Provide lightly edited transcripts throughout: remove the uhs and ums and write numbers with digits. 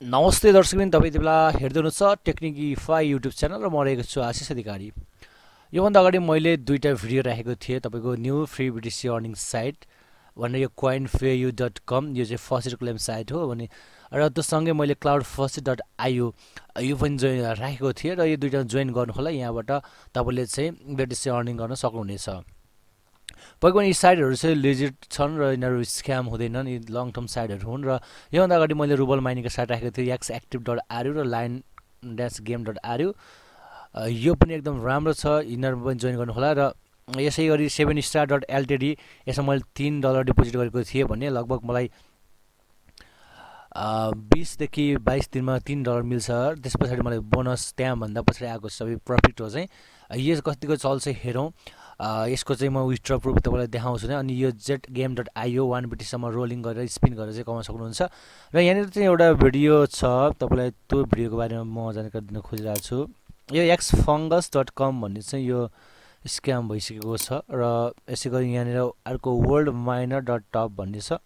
नमस्ते दर्शकबिन, तपाईँ यति बेला हेर्दै हुनुहुन्छ टेक्निकिफाई युट्युब च्यानल र म रहेको छु आशिष अधिकारी। योभन्दा अगाडि मैले दुईवटा भिडियो राखेको थिएँ तपाईँको new free BTC earning site भनेर। यो coinfayu.com यो चाहिँ फर्स्ट क्लेम साइट हो भने, र त्योसँगै मैले cloudfirst.io यो पनि राखेको थिएँ र यो दुईवटा जोइन गर्नु होला। यहाँबाट तपाईँले चाहिँ BTC अर्निङ गर्न सक्नुहुनेछ। पक्कै पनि यी साइटहरू चाहिँ लेजिट छन् र यिनीहरू स्क्याम हुँदैनन्, यी लङ टर्म साइटहरू हुन्। र योभन्दा अगाडि मैले रुबल माइनिङको साइट राखेको थिएँ yaxactive.ru र lion-game.ru। यो पनि एकदम राम्रो छ, यिनीहरू पनि जोइन गर्नु होला। र यसै गरी 7star.ltd यसमा मैले $3 डिपोजिट गरेको थिएँ भने लगभग मलाई 20 देखि 22 दिनमा $3 मिल्छ। त्यस पछाडि मलाई बोनस त्यहाँभन्दा पछाडि आएको सबै प्रफिट हो चाहिँ। यो कतिको चल्छ हेरौँ। यसको चाहिँ म विथड्र प्रुफ तपाईँलाई देखाउँछु नै। अनि यो jetgame.io 1 BTCसम्म रोलिङ गरेर स्पिन गरेर चाहिँ कमाउन सक्नुहुन्छ। र यहाँनिर चाहिँ एउटा भिडियो छ, तपाईँलाई त्यो भिडियोको बारेमा म जानकारी दिन खोजिरहेको छु। यो xfungus.com भन्ने चाहिँ यो स्क्याम भइसकेको छ। र यसै गरी यहाँनिर अर्को worldminer.top भन्ने छ,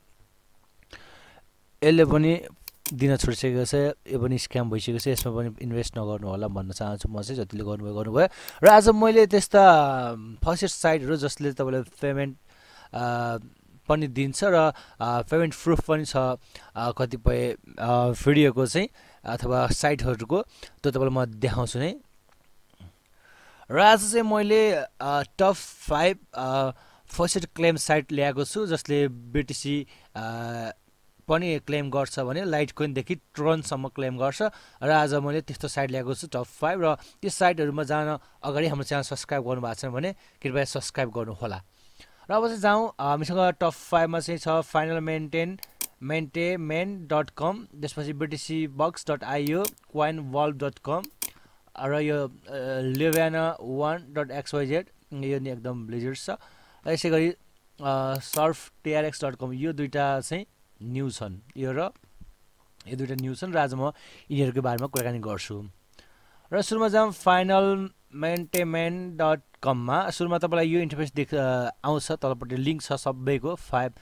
यसले पनि दिन छोडिसकेको छ, यो पनि स्क्याम भइसकेको छ। यसमा पनि इन्भेस्ट नगर्नु होला भन्न चाहन्छु म चाहिँ। जतिले गर्नुभयो गर्नुभयो। र आज मैले त्यस्ता फर्स्ट साइटहरू जसले तपाईँलाई पेमेन्ट पनि दिन्छ र पेमेन्ट प्रुफ पनि छ कतिपय भिडियोको चाहिँ अथवा साइटहरूको, त्यो तपाईँलाई म देखाउँछु नै। र आज चाहिँ मैले टप 5 फर्स्ट क्लेम साइट ल्याएको छु जसले BTC पनि क्लेम गर्छ भने लाइटकोइनदेखि ट्रोनसम्म क्लेम गर्छ। र आज मैले त्यस्तो साइट ल्याएको छु टप 5। र त्यो साइटहरूमा जान अगाडि हाम्रो च्यानल सब्सक्राइब गर्नुभएको छैन भने कृपया सब्सक्राइब गर्नु होला। र अब चाहिँ जाउँ, हामीसँग टप 5 मा चाहिँ छ finalmaintain.com, त्यसपछि btcbucks.io, coinvolve.com, र यो levana1.xyz यो नि एकदम ब्लिजर्ड छ। यसै गरी surftrx.com यो दुईटा चाहिँ न्यू छन्, यो दुईटा न्यू छन्। र आज म यिनीहरूको बारेमा कुराकानी गर्छु। र सुरुमा जाउँ finalmaintain.com मा। सुरुमा तपाईँलाई यो इन्टरफेस आउँछ, तलपट्टि लिङ्क छ सबैको 5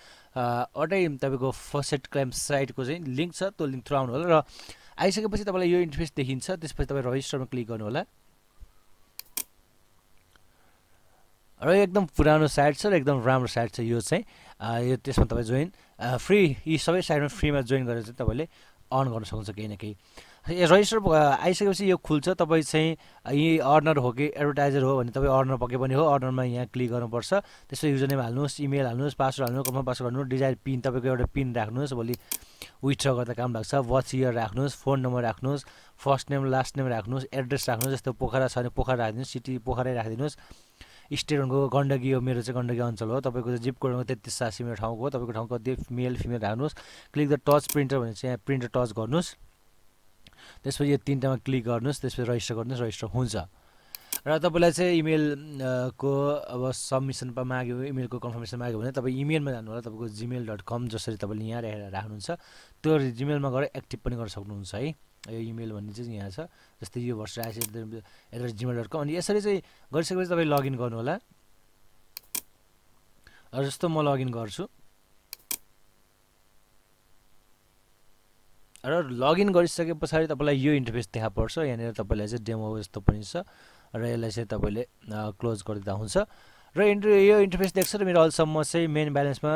वटै तपाईँको फर्स्ट क्लेम साइटको चाहिँ लिङ्क छ, त्यो लिङ्क थ्रु आउनु होला। र आइसकेपछि तपाईँलाई यो इन्टरफेस देखिन्छ, त्यसपछि तपाईँ रजिस्टरमा क्लिक गर्नु होला। र एकदम पुरानो साइट छ र एकदम राम्रो साइट छ यो चाहिँ। यो त्यसमा तपाईँ जोइन फ्री, यी सबै साइटमा फ्रीमा जोइन गरेर चाहिँ तपाईँले अर्न गर्न सक्नुहुन्छ केही न केही। रजिस्टर आइसकेपछि यो खुल्छ। तपाईँ चाहिँ यी अर्नर हो कि एडभर्टाइजर हो भने तपाईँ अर्नर पके पनि हो, अर्नरमा यहाँ क्लिक गर्नुपर्छ। त्यसपछि युजरनेम हाल्नुहोस्, इमेल हाल्नुहोस्, पासवर्ड हाल्नुहोस्, कन्फर्म पासवर्ड हाल्नुहोस्, डिजायर पिन तपाईँको एउटा पिन राख्नुहोस्, भोलि विथड्र गर्दा काम लाग्छ। वाच इयर राख्नुहोस्, फोन नम्बर राख्नुहोस्, फर्स्ट नेम लास्ट नेम राख्नुहोस्, एड्रेस राख्नुहोस्। जस्तो पोखरा छ भने पोखरा राखिदिनुहोस्, सिटी पोखरै राखिदिनुहोस्। स्टेट भनेको गण्डकी हो, मेरो चाहिँ गण्डकी अञ्चल हो। तपाईँको जिप कोड 3380 मेरो ठाउँको हो। तपाईँको ठाउँ कति मेल फिमेल राख्नुहोस्। क्लिक द टच प्रिन्टर भने चाहिँ यहाँ प्रिन्टर टच गर्नुहोस्। त्यसपछि यो तिनवटामा क्लिक गर्नुहोस्, त्यसपछि रजिस्टर गर्नुहोस्, रजिस्टर हुन्छ। र तपाईँलाई चाहिँ इमेलको अब सबमिसन माग्यो, इमेलको कन्फर्मेसन माग्यो भने तपाईँ इमेलमा जानु होला। तपाईँको gmail.com जसरी तपाईँले यहाँ राख्नुहुन्छ त्यो जिमेलमा गएर एक्टिभ पनि गर्न सक्नुहुन्छ है। यो इमेल भन्ने चाहिँ यहाँ छ, जस्तै यो भर्स @gmail.com। अनि यसरी चाहिँ गरिसकेपछि तपाईँ लगइन गर्नु होला। जस्तो म लगइन गर्छु, र लगइन गरिसके पछाडि तपाईँलाई यो इन्टरफेस देखा पर्छ। यहाँनिर तपाईँलाई चाहिँ डेमो जस्तो पनि छ, र यसलाई चाहिँ तपाईँले क्लोज गरिदिँदा हुन्छ। र यो इन्टरफेस देख्छ। र मेरो अहिलेसम्म चाहिँ मेन ब्यालेन्समा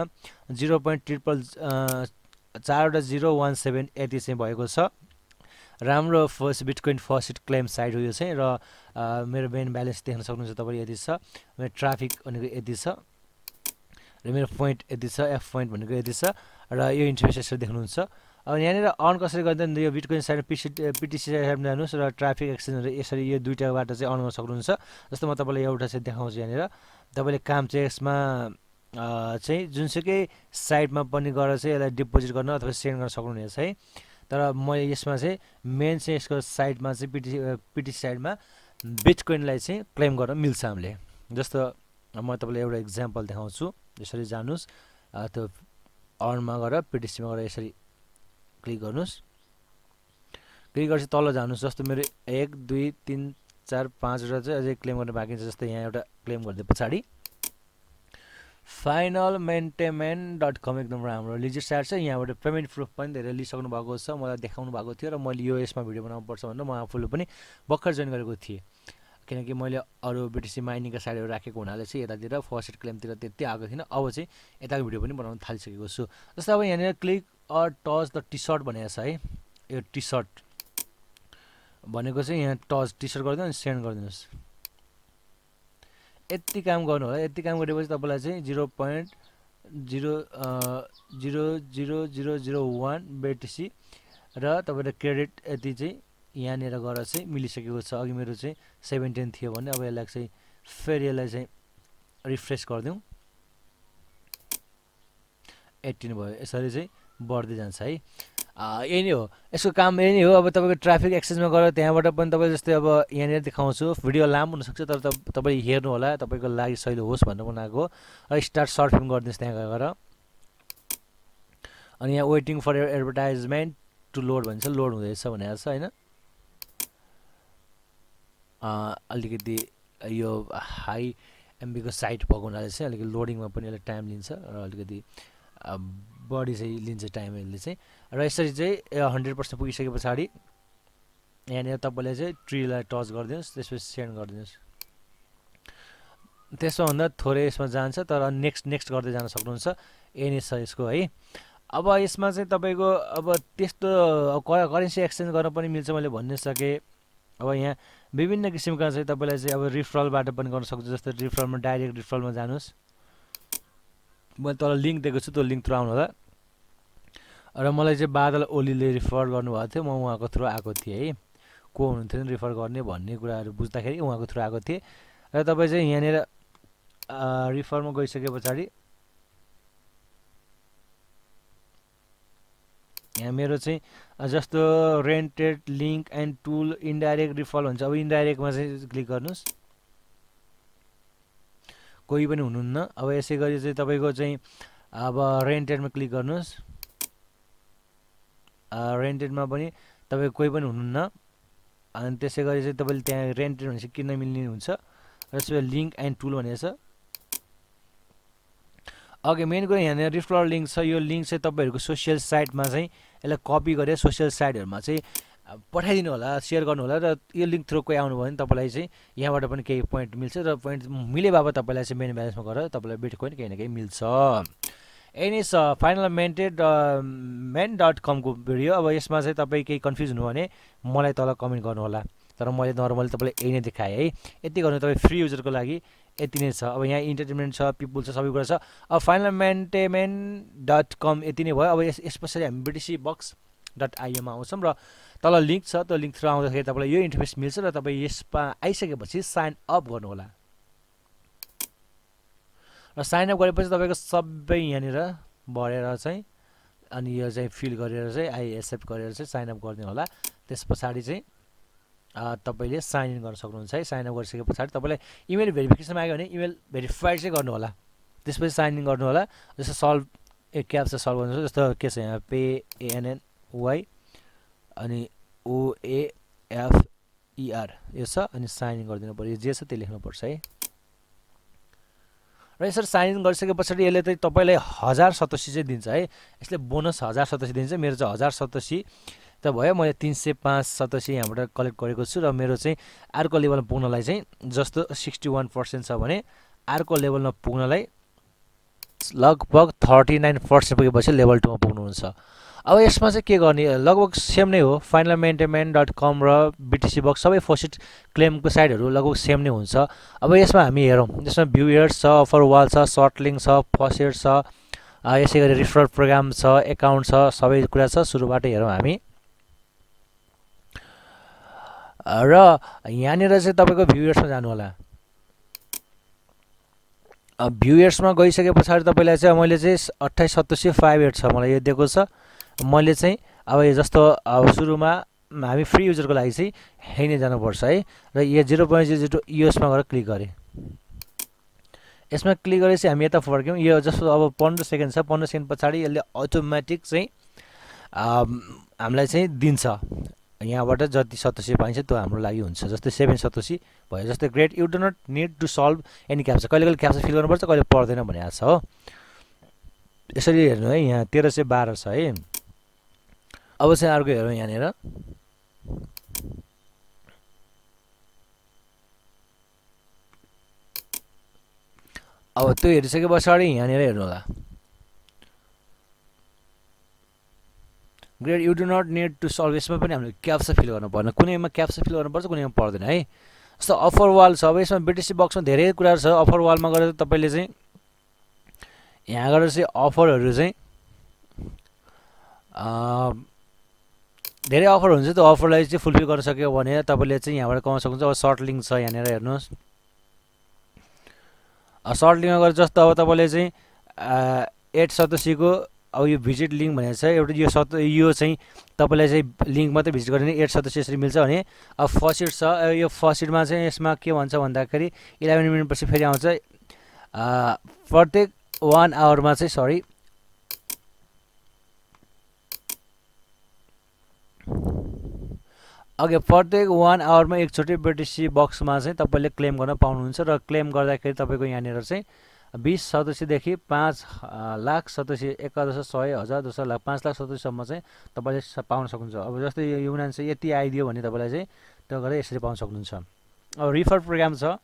0.4.017 यति चाहिँ भएको छ। राम्रो first bitcoin first claim site हो यो चाहिँ। र मेरो मेन ब्यालेन्स देख्न सक्नुहुन्छ तपाईँले, यति छ। मेरो ट्राफिक भनेको यति छ, र मेरो पोइन्ट यति छ, एफ पोइन्ट भनेको यति छ। र यो इन्टरफेस यसरी देख्नुहुन्छ। अब यहाँनिर अर्न कसरी गर्दा यो बिटकोइन साइड PTC साइडमा जानुहोस्, र ट्राफिक एक्सचेन्जहरू यसरी यो दुईवटाबाट चाहिँ अर्न गर्न सक्नुहुन्छ। जस्तो म तपाईँलाई एउटा चाहिँ देखाउँछु। यहाँनिर तपाईँले काम चाहिँ यसमा चाहिँ जुनसुकै साइटमा पनि गएर चाहिँ यसलाई डिपोजिट गर्न अथवा सेन्ड गर्न सक्नुहुनेछ है। तर मैले यसमा चाहिँ मेन चाहिँ यसको साइडमा चाहिँ PTC साइडमा बिटकोइनलाई चाहिँ क्लेम गर्न मिल्छ हामीले। जस्तो म तपाईँलाई एउटा इक्जाम्पल देखाउँछु। यसरी जानुहोस्, त्यो अर्नमा गएर PTCमा गएर यसरी क्लिक गर्नुहोस्। क्लिक गरेपछि तल जानुहोस्। जस्तो मेरो 1 2 3 4 5 वटा चाहिँ अझै क्लेम गर्न बाँकी छ। जस्तै यहाँ एउटा क्लेम गरिदिए पछाडि finalmaintenment.com एकदम राम्रो लिजिट साइट छ। यहाँबाट पेमेन्ट प्रुफ पनि धेरै लिइसक्नु भएको छ, मलाई देखाउनु भएको थियो र मैले यो यसमा भिडियो बनाउनु पर्छ भनेर म आफूले पनि भर्खर जोइन गरेको थिएँ, किनकि मैले अरू BTC माइनिङका साइडहरू राखेको हुनाले चाहिँ यतातिर फर्स्ट क्लेमतिर त्यति आएको थिएन। अब चाहिँ यताको भिडियो पनि बनाउन थालिसकेको छु। जस्तै अब यहाँनिर click or touch the T shirt भनेको छ है, यो टी सर्ट भनेको चाहिँ यहाँ टच टी सर्ट गरिदिनु अनि सेन्ड गरिदिनुहोस्। यति काम गर्नु होला। यति काम गरेपछि तपाईँलाई चाहिँ 0.00001 BTC र तपाईँले क्रेडिट यति चाहिँ यहाँनिर गएर चाहिँ मिलिसकेको छ। अघि मेरो चाहिँ 17 थियो भने अब यसलाई चाहिँ फेरि यसलाई चाहिँ रिफ्रेस गरिदिउँ, 18 भयो। यसरी चाहिँ बढ्दै जान्छ है। यही नै हो यसको काम, यही नै हो। अब तपाईँको ट्राफिक एक्सेसमा गएर त्यहाँबाट पनि तपाईँ जस्तै अब यहाँनिर देखाउँछु, भिडियो लामो हुनसक्छ तर तपाईँ हेर्नु होला, तपाईँको लागि सहिलो होस् भनेर बनाएको। र स्टार्ट सर्ट फिल्म गरिदिनुहोस् त्यहाँ गएर। अनि यहाँ waiting for advertisement to load भन्छ, लोड हुँदैछ भनेको छ होइन। अलिकति यो हाई एमबीको साइट भएको हुनाले चाहिँ अलिकति लोडिङमा पनि यसले टाइम लिन्छ र अलिकति बढी चाहिँ लिन्छ टाइम यसले चाहिँ। र यसरी चाहिँ 100% पुगिसके पछाडि यहाँनिर तपाईँले चाहिँ ट्रीलाई टच गरिदिनुहोस्, त्यसपछि सेन्ड गरिदिनुहोस्। त्यसमा भन्दा थोरै यसमा जान्छ तर नेक्स्ट गर्दै जान सक्नुहुन्छ। यही नै छ यसको है। अब यसमा चाहिँ तपाईँको अब त्यस्तो करेन्सी एक्सचेन्ज गर्न पनि मिल्छ मैले भन्न सकेँ। अब यहाँ विभिन्न किसिमका चाहिँ तपाईँलाई चाहिँ अब रिफरलबाट पनि गर्न सक्छु। जस्तै रिफरलमा डाइरेक्ट रिफरलमा जानुहोस्, मैले तल लिङ्क दिएको छु, त्यो लिङ्क थ्रु आउनु होला। र मलाई चाहिँ बादल ओलीले रिफर गर्नुभएको थियो, म उहाँको थ्रु आएको थिएँ है। को हुनुहुन्थ्यो नि रिफर गर्ने भन्ने कुराहरू बुझ्दाखेरि उहाँको थ्रु आएको थिएँ। र तपाईँ चाहिँ यहाँनिर रिफरमा गइसके पछाडि यहाँ मेरो चाहिँ जस्तो rented link and tool indirect रिफल हुन्छ। अब इन्डाइरेक्टमा चाहिँ क्लिक गर्नुहोस्, कोही पनि हुनुहुन्न। अब यसै गरी चाहिँ तपाईँको चाहिँ अब रेन्टेडमा क्लिक गर्नुहोस्, रेन्टेडमा पनि तपाईँ कोही पनि हुनुहुन्न। अनि त्यसै गरी चाहिँ तपाईँले त्यहाँ रेन्टेड भनेपछि किन्न मिल्ने हुन्छ। र त्यसपछि लिङ्क एन्ड टुल भनेको छ। ओके, मेन कुरा यहाँनिर रिफरल लिङ्क छ। यो लिङ्क चाहिँ तपाईँहरूको सोसियल साइटमा चाहिँ यसलाई कपी गरेर सोसियल साइटहरूमा चाहिँ पठाइदिनु होला, सेयर गर्नु होला। र यो लिङ्क थ्रु कोही आउनुभयो भने तपाईँलाई चाहिँ यहाँबाट पनि केही पोइन्ट मिल्छ। र पोइन्ट मिले बाबत तपाईँलाई चाहिँ मेन ब्यालेन्समा गएर तपाईँलाई बिटकोइन केही न केही मिल्छ। यही नै छ finalmaintenment.com को भिडियो। अब यसमा चाहिँ तपाईँ केही कन्फ्युज हुनु भने मलाई तल कमेन्ट गर्नु होला, तर मैले नर्मली तपाईँलाई यही नै देखाएँ है। यति गर्नु तपाईँ फ्री युजरको लागि यति नै छ। अब यहाँ इन्टरटेनमेन्ट छ, पिपुल छ, सबै कुरा छ। अब finalmaintenment.com यति नै भयो। अब यस पछाडि हामी BTCbox.io मा आउँछौँ र तल लिङ्क छ, त्यो लिङ्क थ्रु आउँदाखेरि तपाईँलाई यो इन्टरफेस मिल्छ। र तपाईँ यसमा आइसकेपछि साइन अप गर्नु होला। र साइन अप गरेपछि तपाईँको सबै यहाँनिर बढेर चाहिँ अनि यो चाहिँ फिल गरेर चाहिँ आई एक्सेप्ट गरेर चाहिँ साइन अप गरिदिनु होला। त्यस पछाडि चाहिँ तपाईँले साइन इन गर्न सक्नुहुन्छ है। साइन अप गरिसके पछाडि तपाईँलाई इमेल भेरिफिकेसन आयो भने इमेल भेरिफाइड चाहिँ गर्नु होला। त्यसपछि साइन इन गर्नु होला। जस्तो सल्भ क्याप्चा सल्भ गर्नु, जस्तो के छ यहाँ PANNY अनि OAFER यो छ, अनि साइन इन गरिदिनु पऱ्यो। जे छ त्यो लेख्नुपर्छ है। र यसरी साइन इन गरिसके पछाडि यसले चाहिँ तपाईँलाई 1000 सतोसी चाहिँ दिन्छ है। यसले बोनस 1000 सतोसी दिन्छ। मेरो चाहिँ 1000 सतोसी त भयो। मैले 305 सतोसी यहाँबाट कलेक्ट गरेको छु। र मेरो चाहिँ अर्को लेभलमा पुग्नलाई चाहिँ जस्तो 61% छ भने अर्को लेभलमा पुग्नलाई लगभग 39% पुगेपछि लेभल 2 मा पुग्नुहुन्छ। अब यसमा चाहिँ के गर्ने, लगभग सेम नै हो। finalmaintenment.com र BTCbox सबै फर्स्ट क्लेमको साइटहरू लगभग सेम नै हुन्छ। अब यसमा हामी हेरौँ, यसमा भ्युयर्स छ, अफर वाल छ, सर्ट लिङ्क छ, फर्स्ट छ, यसै गरी रिफरल प्रोग्राम छ, एकाउन्ट छ, सबै कुरा छ। सुरुबाट हेरौँ हामी। र यहाँनिर चाहिँ तपाईँको भ्युयर्समा जानु होला। भ्युयर्समा गइसके पछाडि तपाईँलाई चाहिँ मैले चाहिँ 28 सतोसी 58 छ मलाई यो दिएको छ। मैले चाहिँ अब यो जस्तो अब सुरुमा हामी फ्री युजरको लागि चाहिँ यही नै जानुपर्छ है। र यो 0.02 युएसमा गएर क्लिक गरेँ। यसमा क्लिक गरेपछि हामी यता फर्क्यौँ। यो जस्तो अब 15 सेकेन्ड छ, 15 सेकेन्ड पछाडि यसले अटोमेटिक चाहिँ हामीलाई चाहिँ दिन्छ यहाँबाट जति सतोसी पाइन्छ त्यो हाम्रो लागि हुन्छ। जस्तै 7 सतोसी भयो। जस्तै great you do not need to solve any captcha, कहिले कहिले क्याप्चा फिल गर्नुपर्छ, कहिले पर्दैन भनेको छ हो। यसरी हेर्नु है, यहाँ 1312 छ है। अब चाहिँ अर्को हेरौँ यहाँनिर। अब त्यो हेरिसके पछाडि यहाँनिर हेर्नु होला, great you do not need to solve. यसमा पनि हामीले क्याप्चा फिल गर्नु पर्दैन, कुनैमा क्याप्चा फिल गर्नुपर्छ, कुनैमा पर्दैन है। जस्तो अफर वाल छ, अब यसमा बिटिसी बक्समा धेरै कुराहरू छ। अफर वालमा गएर तपाईँले चाहिँ यहाँ गएर चाहिँ अफरहरू चाहिँ धेरै अफर हुन्छ, त्यो अफरलाई चाहिँ फुलफिल गर्न सक्यो भने तपाईँले चाहिँ यहाँबाट कमाउन सक्नुहुन्छ। अब सर्ट लिङ्क छ यहाँनिर हेर्नुहोस्, सर्ट लिङ्कमा गएर जस्तो अब तपाईँले चाहिँ 8 सतोसीको अब यो भिजिट लिङ्क भनेको छ एउटा, यो चाहिँ तपाईँलाई चाहिँ लिङ्क मात्रै भिजिट गर्यो भने 8 सतोसी यसरी मिल्छ भने। अब फर्स्ट छ, यो फर्स्ट चाहिँ यसमा के भन्छ भन्दाखेरि 11 मिनटपछि फेरि आउँछ, प्रत्येक 1 आवरमा चाहिँ सरी अघि प्रत्येक 1 आवरमा एकचोटि बिटिसी बक्समा चाहिँ तपाईँले क्लेम गर्न पाउनुहुन्छ। र क्लेम गर्दाखेरि तपाईँको यहाँनिर चाहिँ 20 सतोसीदेखि 5 लाख सतोसी, 1,000, 100, 1000, 200 लाख, 5 लाख सतोसीसम्म चाहिँ तपाईँले पाउन सक्नुहुन्छ। अब जस्तै यो युनान चाहिँ यति आइदियो भने तपाईँलाई चाहिँ त्यो गरेर यसरी पाउन सक्नुहुन्छ। अब रिफर प्रोग्राम छ,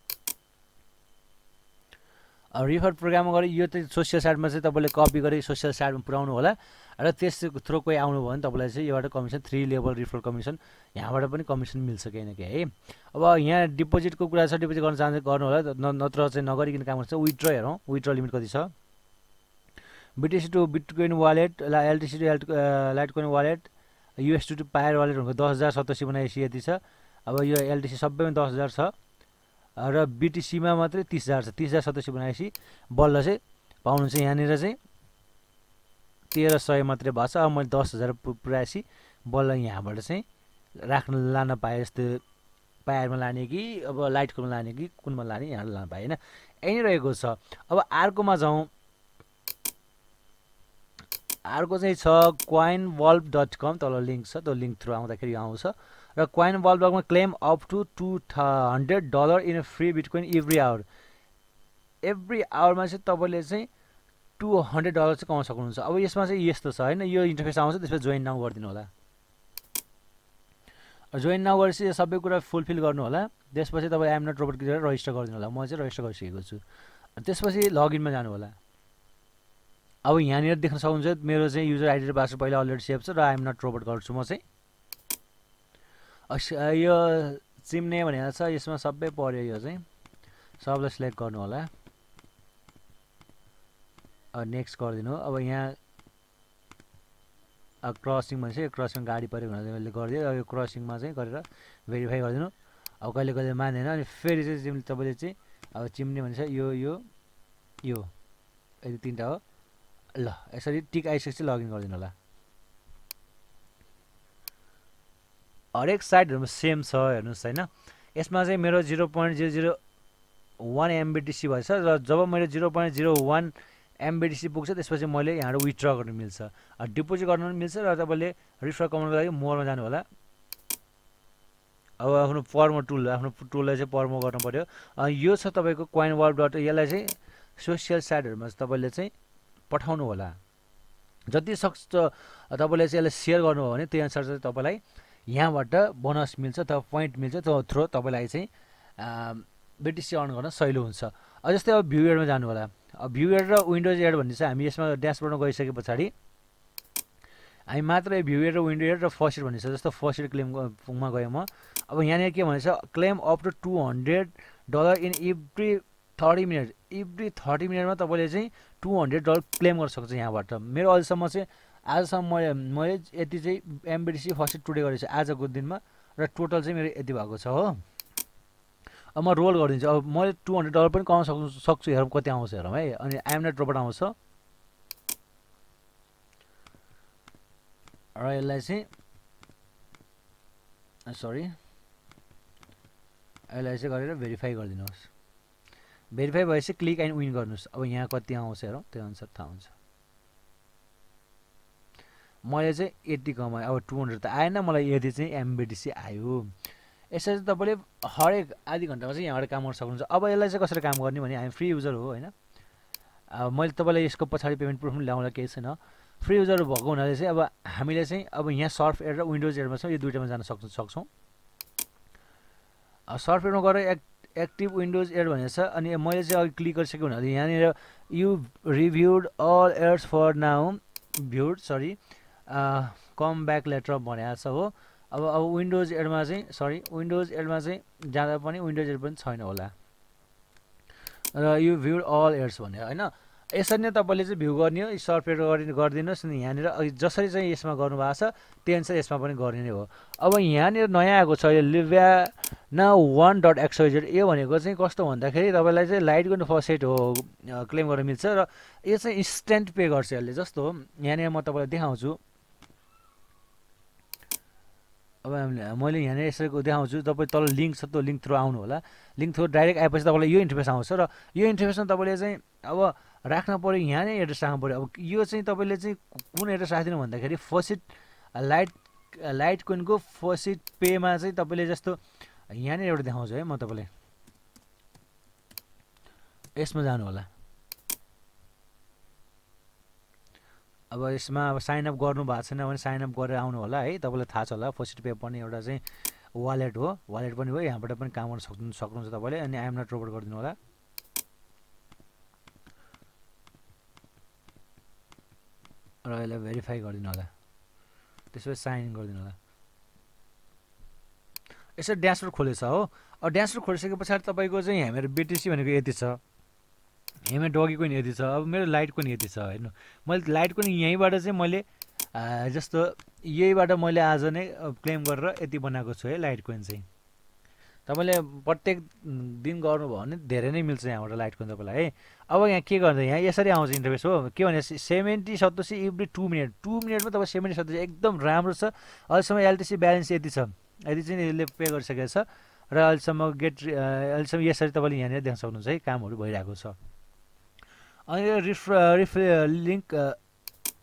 अब रिफर प्रोग्राममा गएर यो चाहिँ सोसियल साइडमा चाहिँ तपाईँले कपी गरी सोसियल साइडमा पुऱ्याउनु होला र त्यसको थ्रु कोही आउनु भयो भने तपाईँलाई चाहिँ योबाट कमिसन 3 लेभल रिफर कमिसन, यहाँबाट पनि कमिसन मिल्छ केही न केही है। अब यहाँ डिपोजिटको कुरा छ, डिपोजिट गर्न चाहन्छ गर्नु होला, नत्र चाहिँ नगरिकन काम गर्छ। विथड्र हेरौँ, विथड्र लिमिट कति छ। BTC to bitcoin wallet, LTC to litecoin wallet, USD to Payeer वालेटहरूको 10,000 सतोसी बनाएपछि यति छ। अब यो एलटिसी सबैमा 10,000 छ र बिटिसीमा मात्रै 30,000 छ। 30,000 सतोसी बनाएपछि बल्ल चाहिँ पाउनुहुन्छ। यहाँनिर चाहिँ 1300 मात्रै भएको छ। अब मैले 10,000 पुऱ्याएपछि बल्ल यहाँबाट चाहिँ लान पाएँ। जस्तो पायरमा लाने कि अब लाइटकोमा लाने कि कुनमा लाने, यहाँ लान पाएँ होइन, यहीँ रहेको छ। अब अर्कोमा जाउँ, अर्को चाहिँ छ coinvolve.com, तल लिङ्क छ, त्यो लिङ्क थ्रु आउँदाखेरि आउँछ। र coinvolve.com claim up to $200 in free bitcoin every hour. Every आवरमा चाहिँ तपाईँले चाहिँ $200 चाहिँ कमाउन सक्नुहुन्छ। अब यसमा चाहिँ यस्तो छ होइन, यो इन्टरफेस आउँछ, त्यसपछि जोइन नाउ गरिदिनु होला। जोइन नाउ गरेपछि सबै कुरा फुलफिल गर्नु होला। त्यसपछि तपाईँ आइएम नट रोबोट गरेर रजिस्टर गरिदिनु होला। म चाहिँ रजिस्टर गरिसकेको छु। त्यसपछि लगइनमा जानु होला। अब यहाँनिर देख्न सक्नुहुन्छ मेरो चाहिँ युजर आइडी र पासवर्ड पहिला अलरेडी सेभ छ र आइएम नट रोबोट गर्छु म चाहिँ। यो चिम्ने भनेको छ, यसमा सबै पर्यो, यो चाहिँ सबलाई सिलेक्ट गर्नु होला। नेक्स्ट गरिदिनु। अब यहाँ क्रसिङ भन्छ, क्रसिङ गाडी पऱ्यो भनेर मैले गरिदिएँ। अब यो क्रसिङमा चाहिँ गरेर भेरिफाई गरिदिनु। अब कहिले कहिले मान्दैन, अनि फेरि चाहिँ तपाईँले चाहिँ अब चिम्ने भन्छ यो यो यो यति 3टा हो। ल यसरी टिक आइसकेपछि लगइन गरिदिनु होला। हरेक साइटहरूमा सेम छ हेर्नुहोस् होइन। यसमा चाहिँ मेरो 0.001 MBTC भएछ र जब मैले 0.01 MBTC पुग्छ त्यसपछि मैले यहाँबाट विथड्र गर्नु मिल्छ, डिपोजिट गर्नु पनि मिल्छ। र तपाईँले रिफर कमाउनुको लागि मोरमा जानु होला। अब आफ्नो पर्मो टुल, आफ्नो टुललाई चाहिँ पर्मो गर्नु पऱ्यो। यो छ तपाईँको coinvolve. यसलाई चाहिँ सोसियल साइटहरूमा तपाईँले चाहिँ पठाउनु होला। जति सक्छ तपाईँले चाहिँ यसलाई सेयर गर्नुभयो भने त्यही अनुसार चाहिँ तपाईँलाई यहाँबाट बोनस मिल्छ, त पोइन्ट मिल्छ, त्यो थ्रु तपाईँलाई चाहिँ बिटिसी अर्न गर्न सजिलो हुन्छ। जस्तै अब भ्यू एडमा जानु होला। अब भ्यू एड र विन्डोज एड भन्ने चाहिँ हामी यसमा ड्यासबोर्डमा गइसके पछाडि हामी मात्र भ्यू एड र विन्डो एड र फर्स्ट एड भन्ने छ। जस्तो फर्स्ट एड क्लेममा गएँ म। अब यहाँनिर के भनेछ, claim up to $200 in every 30 minute. Every 30 मिनटमा तपाईँले चाहिँ $200 क्लेम गर्न सक्छ यहाँबाट। मेरो अहिलेसम्म चाहिँ आजसम्म मैले यति चाहिँ एमबिटिसी फर्स्ट एड टुडे गरेको छु आजको दिनमा, र टोटल चाहिँ मेरो यति भएको छ हो। अब म रोल गरिदिन्छु। अब मैले $200 पनि कमाउन सक्छु। हेरौँ कति आउँछ, हेरौँ है। अनि आइएम नट रोबोट आउँछ र यसलाई चाहिँ सरी यसलाई चाहिँ गरेर भेरिफाई गरिदिनुहोस्। भेरिफाई भएपछि क्लिक एन्ड विन गर्नुहोस्। अब यहाँ कति आउँछ हेरौँ, त्यो अनुसार थाहा हुन्छ। मैले चाहिँ यति कमाएँ, अब 200 त आएन, मलाई यति चाहिँ एमबिटिसी आयो। यसरी चाहिँ तपाईँले हरेक आधी घन्टामा चाहिँ यहाँबाट काम गर्न सक्नुहुन्छ। अब यसलाई चाहिँ कसरी काम गर्ने भने हामी फ्री युजर हो होइन, मैले तपाईँलाई यसको पछाडि पेमेन्ट प्रुफ पनि ल्याउँदा केही छैन। फ्री युजर भएको हुनाले चाहिँ अब हामीले चाहिँ अब यहाँ सर्फ एड र विन्डोज एडमा छ, यो दुइटामा जान सक्छौँ। सर्फ एडमा गएर एक्टिभ विन्डोज एड भनेको छ, अनि मैले चाहिँ अघि क्लिक गरिसकेको हुनाले यहाँनिर you reviewed all ads for now viewed sorry come back later भनेको छ हो। अब विन्डोज एडमा चाहिँ विन्डोज एडमा चाहिँ जाँदा पनि विन्डोज एड पनि छैन होला र यु भ्युड अल एड्स भन्यो होइन। यसरी नै तपाईँले चाहिँ भ्यू गर्ने हो, सर्फ एड गरिदिनुहोस् नि यहाँनिर। जसरी चाहिँ यसमा गर्नुभएको छ त्यही अनुसार यसमा पनि गर्ने नै हो। अब यहाँनिर नयाँ आएको छ यो लिभ्याना 1.xyz, यो भनेको चाहिँ कस्तो भन्दाखेरि तपाईँलाई चाहिँ लाइटको फसेट हो क्लेम गर्न मिल्छ र यो चाहिँ इन्स्ट्यान्ट पे गर्छ यसले। जस्तो यहाँनिर म तपाईँलाई देखाउँछु, अब मैले यहाँनिर यसरी देखाउँछु, तपाईँ तल लिङ्क छ त्यो लिङ्क थ्रु आउनु होला। लिङ्क थ्रु डाइरेक्ट आएपछि तपाईँलाई यो इन्टरफेस आउँछ र यो इन्टरफेसमा तपाईँले चाहिँ अब राख्न पऱ्यो, यहाँ नै एड्रेस राख्नु पऱ्यो। अब यो चाहिँ तपाईँले चाहिँ कुन एड्रेस राखिदिनु भन्दाखेरि फसिट लाइट कोइनको फसिट पेमा चाहिँ तपाईँले जस्तो यहाँनिर एउटा देखाउँछु है, म तपाईँलाई यसमा जानु होला। अब यसमा अब साइनअप गर्नु भएको छैन भने साइनअप गरेर आउनु होला है, तपाईँलाई थाहा छ होला। फसिट पे पनि एउटा चाहिँ वालेट हो, वालेट पनि हो, यहाँबाट पनि काम गर्न सक्नुहुन्छ तपाईँले। अनि आइएम नट रोबोट गरिदिनु होला र यसलाई भेरिफाई गरिदिनु होला, त्यसपछि साइन इन गरिदिनु होला। यसरी ड्यासबोर्ड खोलेछ हो। अब ड्यासबोर्ड खोलिसके पछाडि तपाईँको चाहिँ हाम्रो बिटिसी भनेको यति छ, यहाँ डगीको नि यति छ, अब मेरो लाइटको नि यति छ हेर्नु। मैले लाइटको नि यहीँबाट चाहिँ मैले जस्तो यहीबाट मैले आज नै क्लेम गरेर यति बनाएको छु है लाइटको चाहिँ। तपाईँले प्रत्येक दिन गर्नुभयो भने धेरै नै मिल्छ यहाँबाट लाइटको तपाईँलाई है। अब यहाँ के गर्दा यहाँ यसरी आउँछ इन्टरफेस हो, के भने 70 सतोसी एभ्री 2 मिनट, 2 मिनटमा तपाईँ 70 सतोसी एकदम राम्रो छ। अहिलेसम्म एलटिसी ब्यालेन्स यति छ, यति चाहिँ यसले पे गरिसकेको छ र अहिलेसम्म अहिलेसम्म यसरी तपाईँले यहाँनिर देख्न सक्नुहुन्छ है कामहरू भइरहेको छ। अनि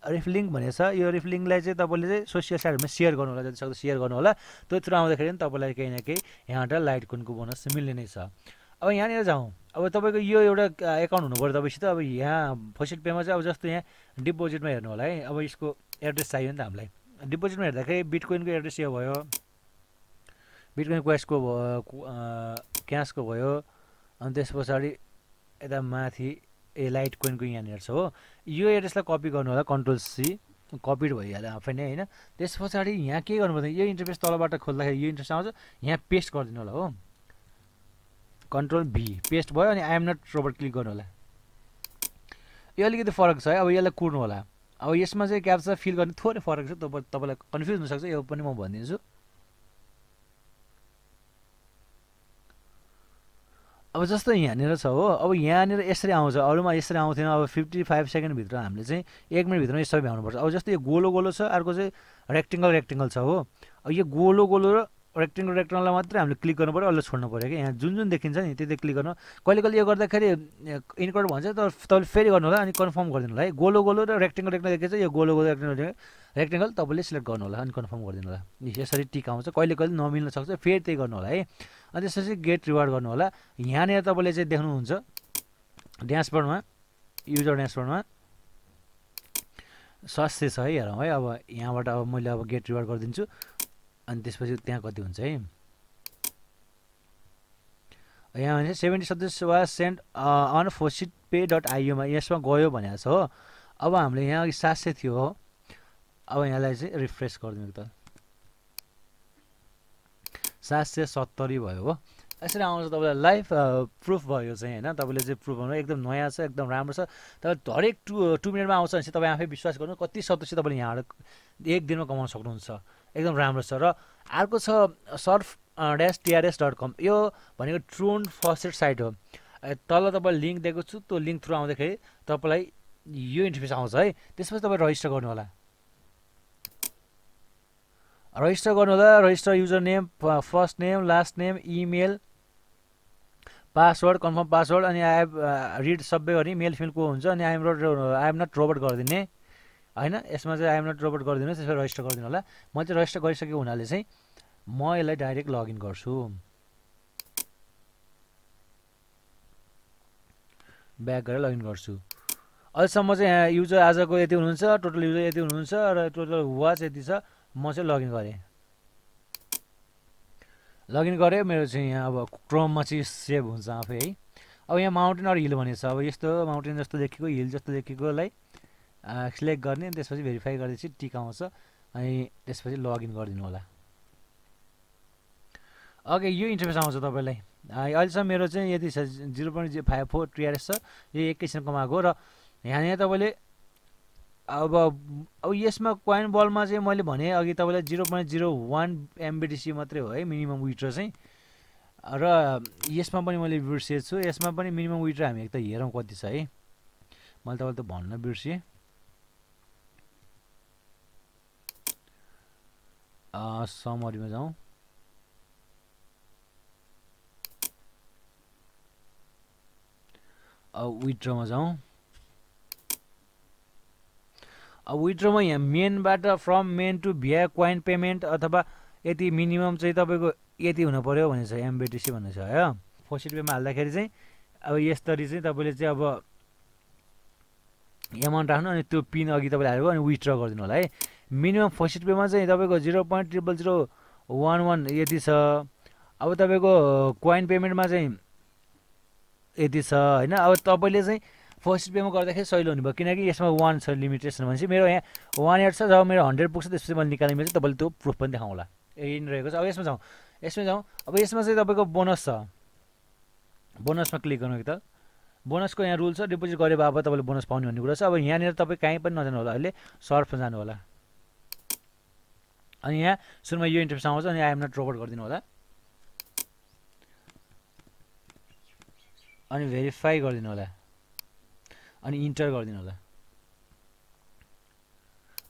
रिफलिङ्क भनेको छ, यो रिफलिङ्कलाई चाहिँ तपाईँले चाहिँ सोसियल साइटहरूमा सेयर गर्नु होला, जति सक्दो सेयर गर्नु होला। त्यो थ्रु आउँदाखेरि पनि तपाईँलाई केही न केही यहाँबाट लाइट कुनको बोनस मिल्ने नै छ। अब यहाँनिर जाउँ, अब तपाईँको यो एउटा एकाउन्ट हुनु पऱ्यो तपाईँसित। अब यहाँ फसिट पेमा चाहिँ अब जस्तो यहाँ डिपोजिटमा हेर्नु होला है, अब यसको एड्रेस चाहियो नि त हामीलाई। डिपोजिटमा हेर्दाखेरि बिटकोइनको एड्रेस यो भयो, बिटकोइन क्वेस्टको क्यासको भयो, अनि त्यस पछाडि यता माथि लाइट कोइनको यहाँनिर छ हो। यो एड्रेसलाई कपी गर्नु होला, कन्ट्रोल-C, कपिड भइहाल्यो आफै नै होइन। त्यस पछाडि यहाँ के गर्नुपर्छ, यो इन्टरफेस तलबाट खोल्दाखेरि यो इन्टरफेस आउँछ, यहाँ पेस्ट गरिदिनु होला हो, कन्ट्रोल-V पेस्ट भयो। अनि आइएम नट रोबोट क्लिक गर्नु होला। यो अलिकति फरक छ है, अब यसलाई कुर्नु होला। अब यसमा चाहिँ क्याप्चा फिल गर्ने थोरै फरक छ, तपाईँलाई कन्फ्युज हुनसक्छ, यो पनि म भनिदिन्छु। अब जस्तो यहाँनिर छ हो, अब यहाँनिर यसरी आउँछ, अरूमा यसरी आउँथेन। अब 55 सेकेन्डभित्र हामीले चाहिँ 1 मिनटभित्रमा यो सबै भ्याउनुपर्छ। अब जस्तो यो गोलो गोलो छ, अर्को चाहिँ रेक्टेङ्गल छ हो। अब यो गोलो गोलो र रेक्टेङ्गललाई मात्रै हामीले क्लिक गर्नु पऱ्यो, अरूलाई छोड्नु पऱ्यो कि यहाँ जुन देखिन्छ नि त्यति क्लिक गर्नु। कहिले कहिले यो गर्दाखेरि इनकरेक्ट भन्छ, तर तपाईँले फेरि गर्नु होला अनि कन्फर्म गरिदिनु होला है। गोलो गोलो र रेक्टेङ्गल देखिन्छ, यो गोलो गोलो रेक्टेङ्गल तपाईँले सिलेक्ट गर्नु होला अनि कन्फर्म गरिदिनु होला। यसरी टिक आउँछ, कहिले कहिले नमिल्न सक्छ, फेरि त्यही गर्नु होला है। अनि त्यसपछि गेट रिवार्ड गर्नु होला। यहाँनिर तपाईँले चाहिँ देख्नुहुन्छ ड्यासबोर्डमा, युजर ड्यासबोर्डमा 700 छ है, हेरौँ है। अब यहाँबाट अब मैले अब गेट रिवार्ड गरिदिन्छु, अनि त्यसपछि त्यहाँ कति हुन्छ है। यहाँ भने 70 सदस्य वा सेन्ड अन फोसिट पे.io मा यसमा गयो भनेको छ हो। अब हामीले यहाँ अघि 700 थियो हो, अब यहाँलाई चाहिँ रिफ्रेस गरिदिनु त 770 भयो हो। यसरी आउँछ तपाईँलाई लाइभ प्रुफ भयो चाहिँ होइन। तपाईँले चाहिँ प्रुफ भन्नु एकदम नयाँ छ, एकदम राम्रो छ। तपाईँ हरेक 2 मिनटमा आउँछ भने चाहिँ तपाईँ आफै विश्वास गर्नु कति सतोसी तपाईँले यहाँबाट एक दिनमा कमाउन सक्नुहुन्छ, एकदम राम्रो छ। र अर्को छ surf-trs.com, यो भनेको ट्रोन फसेट साइट हो। तल तपाईँले लिङ्क दिएको छु, त्यो लिङ्क थ्रु आउँदाखेरि तपाईँलाई यो इन्टरफेस आउँछ है। त्यसपछि तपाईँ रजिस्टर गर्नु होला, register user name, first name, last name, email, password, confirm password, अनि आई हेभ रिड सबै गरी मेल फिमेल को हुन्छ। अनि आई एम नट रोबोट गरिदिने, होइन। यसमा चाहिँ आई एम नट रोबोट गरिदिनुहोस्, त्यसमा रजिस्टर गरिदिनु होला। म चाहिँ रजिस्टर गरिसकेको हुनाले चाहिँ म यसलाई डाइरेक्ट लगइन गर्छु, ब्याक गरेर लगइन गर्छु। अहिलेसम्म चाहिँ यहाँ युजर आजको यति हुनुहुन्छ, टोटल युजर यति हुनुहुन्छ र टोटल वाच यति छ। म चाहिँ लगइन गरेँ, लगइन गरेँ। मेरो चाहिँ यहाँ अब क्रोममा चाहिँ सेभ हुन्छ आफै है। अब यहाँ माउन्टेन अर हिल भनेको छ, अब यस्तो माउन्टेन जस्तो लेखेको, हिल जस्तो लेखेकोलाई सिलेक्ट गर्ने, त्यसपछि भेरिफाई गरेपछि टिक आउँछ, अनि त्यसपछि लगइन गरिदिनु होला। ओके, यो इन्टरफेस आउँछ तपाईँलाई। अहिलेसम्म मेरो चाहिँ यति छ, 0.54 TRS छ, यो एकैछिन कमाएको। र यहाँनिर तपाईँले अब यसमा कोइन बलमा चाहिँ मैले भने अघि तपाईँलाई 0.01 MBTC मात्रै हो है मिनिमम विथड्र चाहिँ। र यसमा पनि मैले बिर्सेको छु, यसमा पनि मिनिमम विथड्र हामी एक त हेरौँ कति छ है। मैले तपाईँलाई त भन्न बिर्सेँ। समरीमा जाउँ, विथड्रमा जाउँ। अब विथड्रमा यहाँ मेनबाट from main to via coin payment अथवा यति मिनिमम चाहिँ तपाईँको यति हुनु पऱ्यो भनेको छ, MBTC भन्ने छ है। फर्स्ट पेमा हाल्दाखेरि चाहिँ अब यसरी चाहिँ तपाईँले चाहिँ अब एमाउन्ट राख्नु, अनि त्यो पिन अघि तपाईँले हालेको अनि विथड्र गरिदिनु होला है। मिनिमम फर्स्ट पेमा चाहिँ तपाईँको 0.0011 यति छ। अब तपाईँको कोइन पेमेन्टमा चाहिँ यति छ होइन। अब तपाईँले चाहिँ फर्स्ट पेमा गर्दाखेरि सहिलो हुने भयो, किनकि यसमा 1 छ लिमिटेसन भनेपछि। मेरो यहाँ 1 छ, जब मेरो 100 पुग्छ त्यसपछि मैले निकाल्ने चाहिँ तपाईँले त्यो प्रुफ पनि देखाउँला, यही नै रहेको छ। अब यसमा जाउँ, अब यसमा चाहिँ तपाईँको बोनस छ, बोनसमा क्लिक गर्नु त। बोनसको यहाँ रुल छ, डिपोजिट गरे बापत तपाईँले बोनस पाउने भन्ने कुरा छ। अब यहाँनिर तपाईँ कहीँ पनि नजानु होला, अहिले सर्फमा जानु होला, अनि यहाँ सुरुमा यो इन्टरफेस आउँछ, अनि आई एम नट रोबोट गरिदिनु होला, अनि भेरिफाई गरिदिनु होला, अनि इन्टर गरिदिनु होला।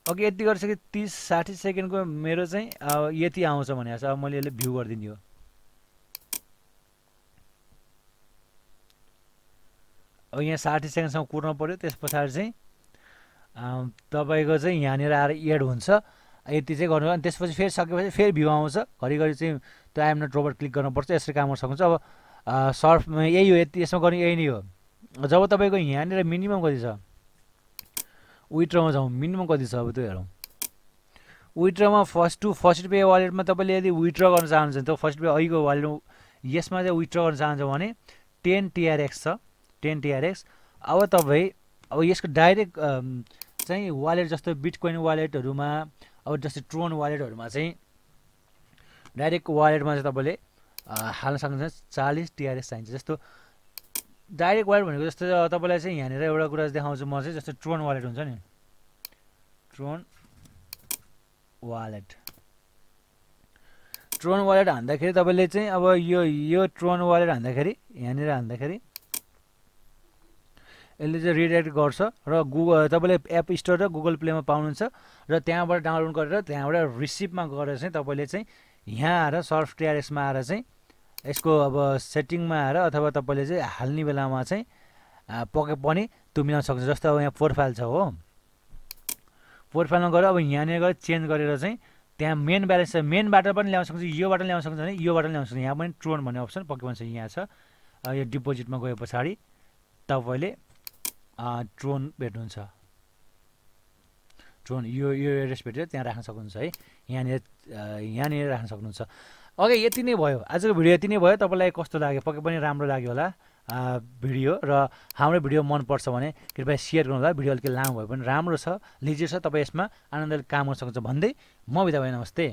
ओके, यति गरिसके 30-60 सेकेन्डको मेरो चाहिँ अब यति आउँछ भनेको छ। अब मैले यसले भ्यू गरिदिने हो। अब यहाँ 60 सेकेन्डसम्म कुर्नु पऱ्यो, त्यस पछाडि चाहिँ तपाईँको चाहिँ यहाँनिर आएर एड हुन्छ, यति चाहिँ गर्नु। अनि त्यसपछि फेरि सकेपछि फेरि भ्यू आउँछ, घरिघरि चाहिँ त्यो I am not robot click गर्नुपर्छ, यसरी काम गर्न सक्नुहुन्छ। अब सर्फमा यही हो, यति यसमा गर्ने यही नै हो। जब तपाईँको यहाँनिर मिनिमम कति छ, विथड्रमा जाउँ, मिनिमम कति छ अब त्यो हेरौँ। विथड्रमा फर्स्ट पे वालेटमा तपाईँले यदि विथड्र गर्न चाहनुहुन्छ त फर्स्ट पे अहिलेको वालेट यसमा चाहिँ विथड्र गर्न चाहन्छ भने 10 TRX छ, 10 TRX। अब तपाईँ अब यसको डाइरेक्ट चाहिँ वालेट जस्तो बिटकोइन वालेटहरूमा, अब जस्तै ट्रोन वालेटहरूमा चाहिँ डाइरेक्ट वालेटमा चाहिँ तपाईँले हाल्न सक्नुहुन्छ। 40 TRX चाहिन्छ। जस्तो डाइरेक्ट वालेट भनेको जस्तो तपाईँलाई चाहिँ यहाँनिर एउटा कुरा देखाउँछु म चाहिँ, जस्तो ट्रोन वालेट हुन्छ नि, ट्रोन वालेट हान्दाखेरि तपाईँले चाहिँ अब यो ट्रोन वालेट हान्दाखेरि यहाँनिर हान्दाखेरि यसले चाहिँ रिडाइरेक्ट गर्छ, र तपाईँले एप स्टोर र गुगल प्लेमा पाउनुहुन्छ, र त्यहाँबाट डाउनलोड गरेर त्यहाँबाट रिसिभमा गएर चाहिँ तपाईँले चाहिँ यहाँ आएर सर्फ TRXमा आएर चाहिँ यसको अब सेटिङमा आएर अथवा तपाईँले चाहिँ हाल्ने बेलामा चाहिँ पके पनि त्यो मिलाउन सक्छ। जस्तो अब यहाँ प्रोफाइल छ हो, प्रोफाइलमा गएर अब यहाँनिर गएर चेन्ज गरेर चाहिँ त्यहाँ मेन ब्यालेन्स छ, मेनबाट पनि ल्याउन सक्छ, योबाट ल्याउन सक्छ भने योबाट ल्याउन सक्छ। यहाँ पनि ट्रोन भन्ने अप्सन पके पनि छ, यहाँ छ। यो डिपोजिटमा गए पछाडि तपाईँले ट्रोन भेट्नुहुन्छ, ट्रोन यो एड्रेस भेटेर त्यहाँ राख्न सक्नुहुन्छ है, यहाँनिर राख्न सक्नुहुन्छ। ओके, यति नै भयो, आजको भिडियो यति नै भयो। तपाईँलाई कस्तो लाग्यो, पक्कै पनि राम्रो लाग्यो होला भिडियो, र हाम्रो भिडियो मनपर्छ भने कृपया सेयर गर्नु होला। भिडियो अलिकति लामो भए पनि राम्रो छ, लिजिट छ, तपाईँ यसमा आनन्दले काम गर्न सक्नुहुन्छ भन्दै म बिदा भएँ, नमस्ते।